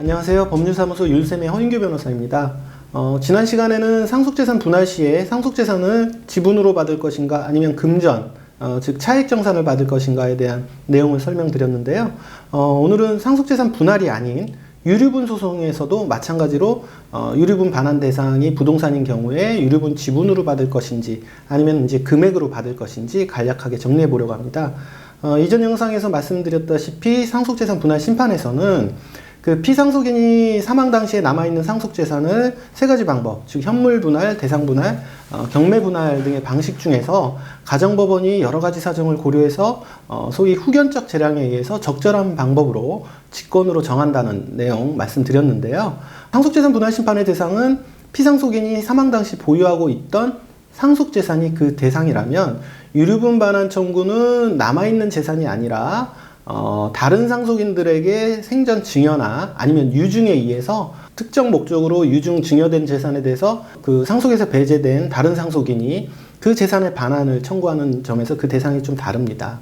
안녕하세요. 법률사무소 율쌤의 허인규 변호사입니다. 지난 시간에는 상속재산 분할 시에 상속재산을 지분으로 받을 것인가 아니면 금전, 즉 차익정산을 받을 것인가에 대한 내용을 설명드렸는데요. 오늘은 상속재산 분할이 아닌 유류분 소송에서도 마찬가지로 유류분 반환 대상이 부동산인 경우에 유류분 지분으로 받을 것인지 아니면 이제 금액으로 받을 것인지 간략하게 정리해 보려고 합니다. 이전 영상에서 말씀드렸다시피 상속재산 분할 심판에서는 그 피상속인이 사망 당시에 남아있는 상속재산을 세 가지 방법, 즉 현물분할, 대상분할, 경매분할 등의 방식 중에서 가정법원이 여러 가지 사정을 고려해서 소위 후견적 재량에 의해서 적절한 방법으로 직권으로 정한다는 내용 말씀드렸는데요. 상속재산 분할 심판의 대상은 피상속인이 사망 당시 보유하고 있던 상속재산이 그 대상이라면 유류분 반환 청구는 남아있는 재산이 아니라 다른 상속인들에게 생전 증여나 아니면 유증에 의해서 특정 목적으로 유증 증여된 재산에 대해서 그 상속에서 배제된 다른 상속인이 그 재산의 반환을 청구하는 점에서 그 대상이 좀 다릅니다.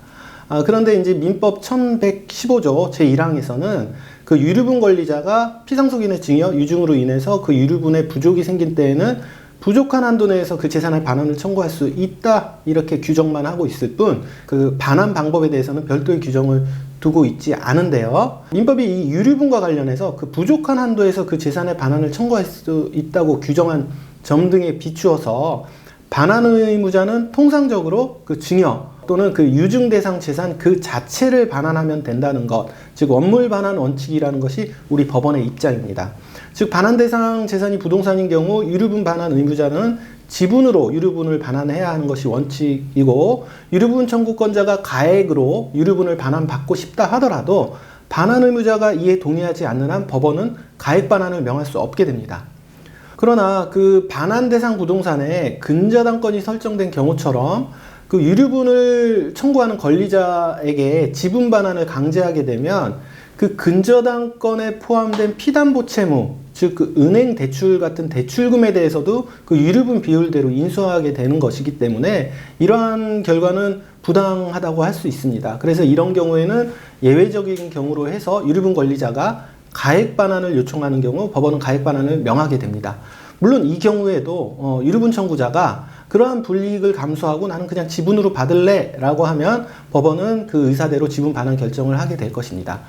그런데 이제 민법 1115조 제1항에서는 그 유류분 권리자가 피상속인의 증여, 유증으로 인해서 그 유류분의 부족이 생긴 때에는 부족한 한도 내에서 그 재산의 반환을 청구할 수 있다, 이렇게 규정만 하고 있을 뿐 그 반환 방법에 대해서는 별도의 규정을 두고 있지 않은데요. 민법이 이 유류분과 관련해서 그 부족한 한도에서 그 재산의 반환을 청구할 수 있다고 규정한 점 등에 비추어서 반환 의무자는 통상적으로 그 증여 또는 그 유증 대상 재산 그 자체를 반환하면 된다는 것, 즉 원물 반환 원칙이라는 것이 우리 법원의 입장입니다. 즉 반환 대상 재산이 부동산인 경우 유류분 반환 의무자는 지분으로 유류분을 반환해야 하는 것이 원칙이고, 유류분 청구권자가 가액으로 유류분을 반환받고 싶다 하더라도 반환 의무자가 이에 동의하지 않는 한 법원은 가액 반환을 명할 수 없게 됩니다. 그러나 그 반환 대상 부동산에 근저당권이 설정된 경우처럼 그 유류분을 청구하는 권리자에게 지분 반환을 강제하게 되면 그 근저당권에 포함된 피담보 채무, 즉 그 은행 대출 같은 대출금에 대해서도 그 유류분 비율대로 인수하게 되는 것이기 때문에 이러한 결과는 부당하다고 할 수 있습니다. 그래서 이런 경우에는 예외적인 경우로 해서 유류분 권리자가 가액 반환을 요청하는 경우 법원은 가액 반환을 명하게 됩니다. 물론 이 경우에도 유류분 청구자가 그러한 불이익을 감수하고 나는 그냥 지분으로 받을래 라고 하면 법원은 그 의사대로 지분 반환 결정을 하게 될 것입니다.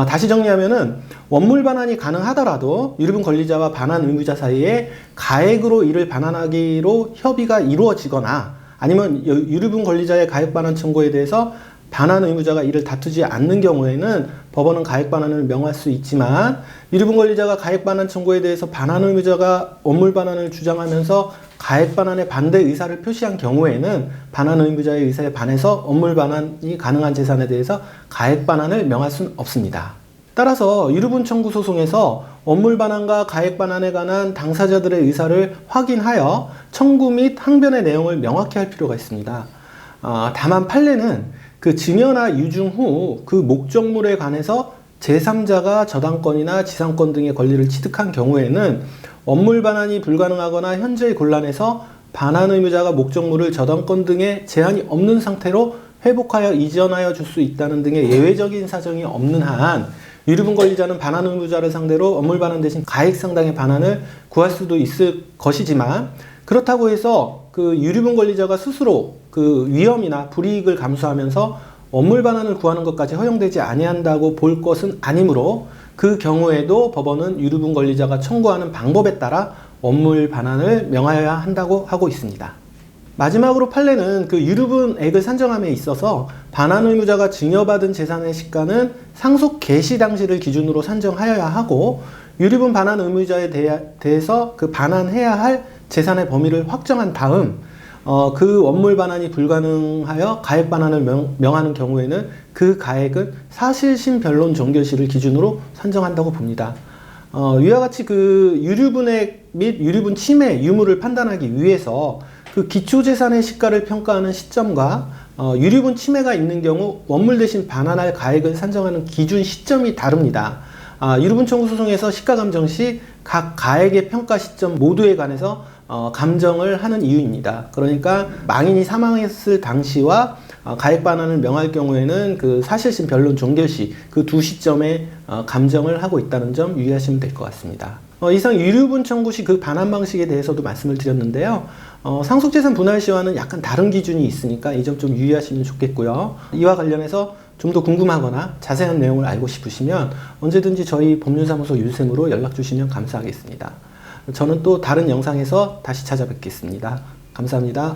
다시 정리하면은 원물 반환이 가능하더라도 유류분 권리자와 반환 의무자 사이에 가액으로 이를 반환하기로 협의가 이루어지거나 아니면 유류분 권리자의 가액 반환 청구에 대해서 반환 의무자가 이를 다투지 않는 경우에는 법원은 가액 반환을 명할 수 있지만, 유류분 권리자가 가액 반환 청구에 대해서 반환 의무자가 원물 반환을 주장하면서 가액 반환에 반대 의사를 표시한 경우에는 반환 의무자의 의사에 반해서 원물 반환이 가능한 재산에 대해서 가액 반환을 명할 수는 없습니다. 따라서 유류분 청구 소송에서 원물 반환과 가액 반환에 관한 당사자들의 의사를 확인하여 청구 및 항변의 내용을 명확히 할 필요가 있습니다. 다만 판례는 그 증여나 유증 후 그 목적물에 관해서 제3자가 저당권이나 지상권 등의 권리를 취득한 경우에는 원물 반환이 불가능하거나 현재의 곤란해서 반환 의무자가 목적물을 저당권 등의 제한이 없는 상태로 회복하여 이전하여 줄 수 있다는 등의 예외적인 사정이 없는 한 유류분 권리자는 반환 의무자를 상대로 원물 반환 대신 가액 상당의 반환을 구할 수도 있을 것이지만, 그렇다고 해서 그 유류분 권리자가 스스로 그 위험이나 불이익을 감수하면서 원물 반환을 구하는 것까지 허용되지 아니한다고 볼 것은 아니므로 그 경우에도 법원은 유류분 권리자가 청구하는 방법에 따라 원물 반환을 명하여야 한다고 하고 있습니다. 마지막으로 판례는 그 유류분액을 산정함에 있어서 반환 의무자가 증여받은 재산의 시가는 상속 개시 당시를 기준으로 산정하여야 하고, 유류분 반환 의무자에 대해서 그 반환해야 할 재산의 범위를 확정한 다음 그 원물 반환이 불가능하여 가액 반환을 명하는 경우에는 그 가액은 사실심 변론 종결시를 기준으로 산정한다고 봅니다. 위와 같이 그 유류분액 및 유류분 침해 유무를 판단하기 위해서 그 기초재산의 시가를 평가하는 시점과 유류분 침해가 있는 경우 원물 대신 반환할 가액을 산정하는 기준 시점이 다릅니다. 유류분 청구 소송에서 시가 감정 시 각 가액의 평가 시점 모두에 관해서 감정을 하는 이유입니다. 그러니까 망인이 사망했을 당시와 가액 반환을 명할 경우에는 그 사실심, 변론, 종결시 그 두 시점에 감정을 하고 있다는 점 유의하시면 될 것 같습니다. 이상 유류분 청구 시 그 반환 방식에 대해서도 말씀을 드렸는데요. 상속재산 분할 시와는 약간 다른 기준이 있으니까 이 점 좀 유의하시면 좋겠고요. 이와 관련해서 좀 더 궁금하거나 자세한 내용을 알고 싶으시면 언제든지 저희 법률사무소 율쌤으로 연락 주시면 감사하겠습니다. 저는 또 다른 영상에서 다시 찾아뵙겠습니다. 감사합니다.